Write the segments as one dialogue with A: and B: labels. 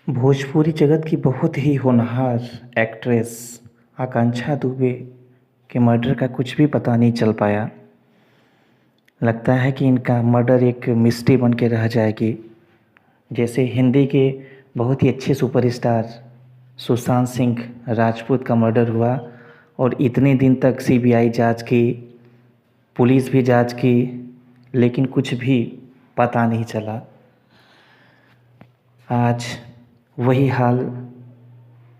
A: भोजपुरी जगत की बहुत ही होनहार एक्ट्रेस आकांक्षा दुबे के मर्डर का कुछ भी पता नहीं चल पाया। लगता है कि इनका मर्डर एक मिस्ट्री बन के रह जाएगी। जैसे हिंदी के बहुत ही अच्छे सुपरस्टार सुशांत सिंह राजपूत का मर्डर हुआ और इतने दिन तक सीबीआई जांच की, पुलिस भी जांच की, लेकिन कुछ भी पता नहीं चला। आज वही हाल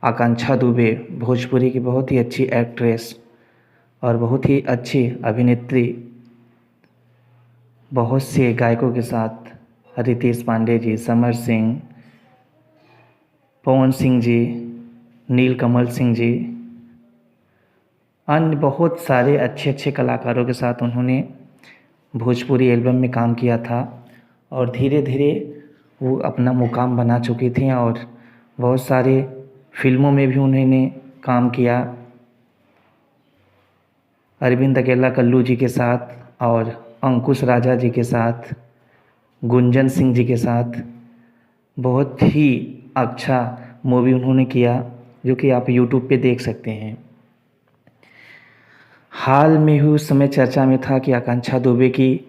A: आकांक्षा दुबे भोजपुरी की बहुत ही अच्छी एक्ट्रेस और बहुत ही अच्छी अभिनेत्री, बहुत से गायकों के साथ रितेश पांडे जी, समर सिंह, पवन सिंह जी, नीलकमल सिंह जी, अन्य बहुत सारे अच्छे अच्छे कलाकारों के साथ उन्होंने भोजपुरी एल्बम में काम किया था और धीरे धीरे वो अपना मुकाम बना चुकी थी और बहुत सारे फिल्मों में भी उन्होंने काम किया। अरविंद अकेला कल्लू जी के साथ और अंकुश राजा जी के साथ, गुंजन सिंह जी के साथ बहुत ही अच्छा मूवी उन्होंने किया, जो कि आप यूट्यूब पे देख सकते हैं। हाल में ही उस समय चर्चा में था कि आकांक्षा दुबे की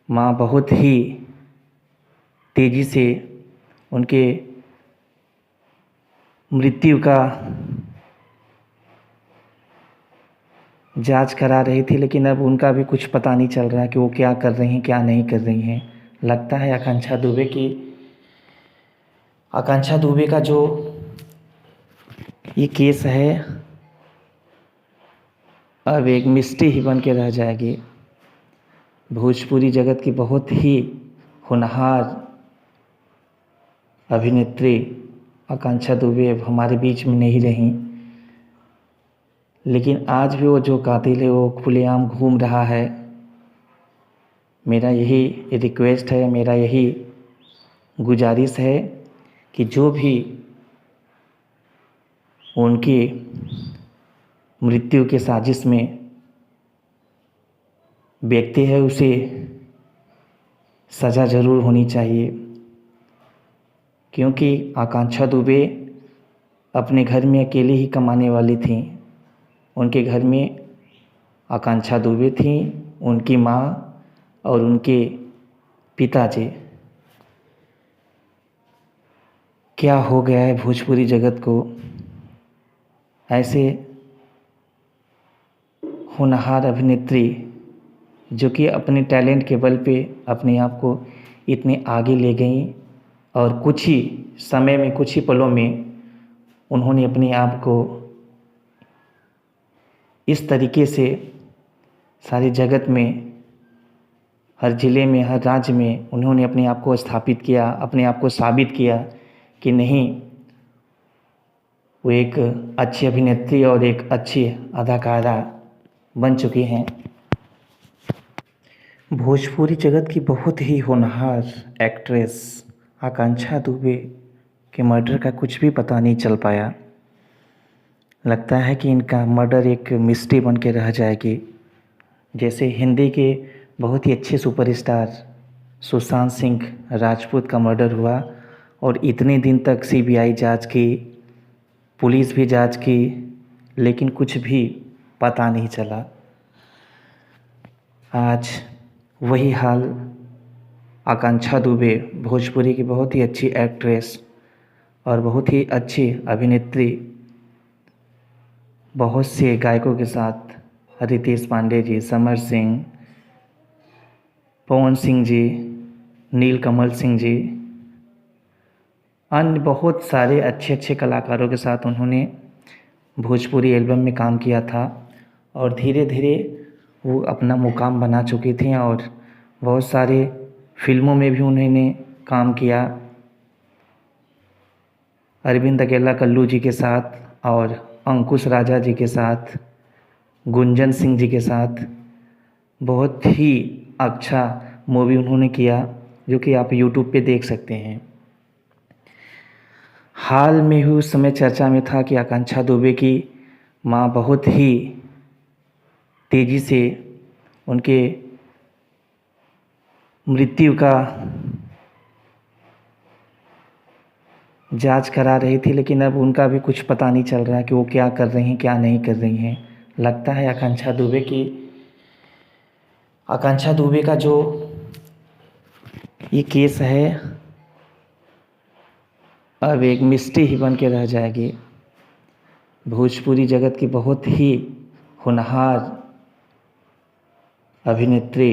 A: मां बहुत ही तेज़ी से उनके मृत्यु का जांच करा रही थी, लेकिन अब उनका भी कुछ पता नहीं चल रहा है कि वो क्या कर रही हैं, क्या नहीं कर रही हैं। लगता है आकांक्षा दुबे का जो ये केस है अब एक मिस्ट्री ही बन के रह जाएगी। भोजपुरी जगत की बहुत ही होनहार अभिनेत्री आकांक्षा दुबे अब हमारे बीच में नहीं रहीं, लेकिन आज भी वो जो कातिल है वो खुलेआम घूम रहा है। मेरा यही रिक्वेस्ट है, मेरा यही गुजारिश है कि जो भी उनकी मृत्यु के साजिश में व्यक्ति है उसे सज़ा ज़रूर होनी चाहिए, क्योंकि आकांक्षा दुबे अपने घर में अकेले ही कमाने वाली थी। उनके घर में आकांक्षा दुबे थी, उनकी माँ और उनके पिताजी। क्या हो गया है भोजपुरी जगत को, ऐसे होनहार अभिनेत्री जो कि अपने टैलेंट के बल पे अपने आप को इतने आगे ले गई और कुछ ही समय में, कुछ ही पलों में उन्होंने अपने आप को इस तरीके से सारे जगत में, हर ज़िले में, हर राज्य में उन्होंने अपने आप को स्थापित किया, अपने आप को साबित किया कि नहीं, वो एक अच्छी अभिनेत्री और एक अच्छी अदाकारा बन चुकी हैं। भोजपुरी जगत की बहुत ही होनहार एक्ट्रेस आकांक्षा दुबे के मर्डर का कुछ भी पता नहीं चल पाया। लगता है कि इनका मर्डर एक मिस्ट्री बन के रह जाएगी। जैसे हिंदी के बहुत ही अच्छे सुपरस्टार सुशांत सिंह राजपूत का मर्डर हुआ और इतने दिन तक सीबीआई जांच की, पुलिस भी जांच की, लेकिन कुछ भी पता नहीं चला। आज वही हाल आकांक्षा दुबे भोजपुरी की बहुत ही अच्छी एक्ट्रेस और बहुत ही अच्छी अभिनेत्री, बहुत से गायकों के साथ रितेश पांडे जी, समर सिंह, पवन सिंह जी, नीलकमल सिंह जी, अन्य बहुत सारे अच्छे अच्छे कलाकारों के साथ उन्होंने भोजपुरी एल्बम में काम किया था और धीरे धीरे वो अपना मुकाम बना चुकी थी और बहुत सारे फिल्मों में भी उन्होंने काम किया। अरविंद अकेला कल्लू जी के साथ और अंकुश राजा जी के साथ, गुंजन सिंह जी के साथ बहुत ही अच्छा मूवी उन्होंने किया, जो कि आप यूट्यूब पे देख सकते हैं। हाल में ही उस समय चर्चा में था कि आकांक्षा दुबे की मां बहुत ही तेज़ी से उनके मृत्यु का जांच करा रही थी, लेकिन अब उनका भी कुछ पता नहीं चल रहा है कि वो क्या कर रही हैं क्या नहीं कर रही हैं। लगता है आकांक्षा दुबे का जो ये केस है अब एक मिस्ट्री ही बन के रह जाएगी। भोजपुरी जगत की बहुत ही होनहार अभिनेत्री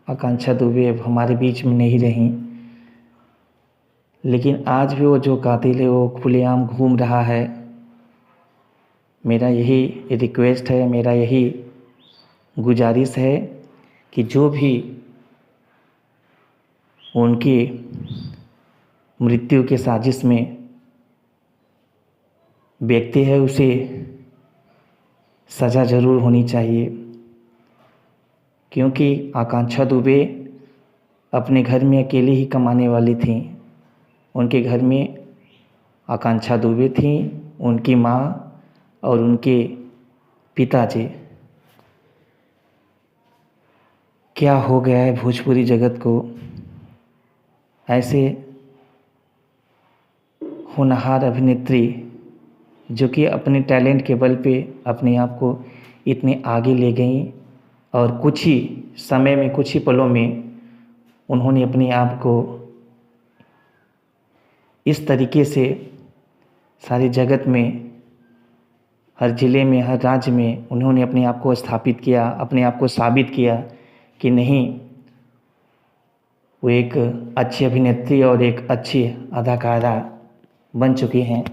A: आकांक्षा दुबे अब हमारे बीच में नहीं रहीं, लेकिन आज भी वो जो कातिल है वो खुलेआम घूम रहा है। मेरा यही रिक्वेस्ट है, मेरा यही गुजारिश है कि जो भी उनकी मृत्यु के साजिश में व्यक्ति है उसे सज़ा ज़रूर होनी चाहिए, क्योंकि आकांक्षा दुबे अपने घर में अकेले ही कमाने वाली थीं। उनके घर में आकांक्षा दुबे थीं, उनकी माँ और उनके पिताजी। क्या हो गया है भोजपुरी जगत को, ऐसे होनहार अभिनेत्री जो कि अपने टैलेंट के बल पे अपने आप को इतने आगे ले गईं और कुछ ही समय में कुछ ही पलों में उन्होंने अपने आप को इस तरीके से सारे जगत में, हर ज़िले में, हर राज्य में उन्होंने अपने आप को स्थापित किया, अपने आप को साबित किया कि नहीं, वो एक अच्छी अभिनेत्री और एक अच्छी अदाकारा बन चुकी हैं।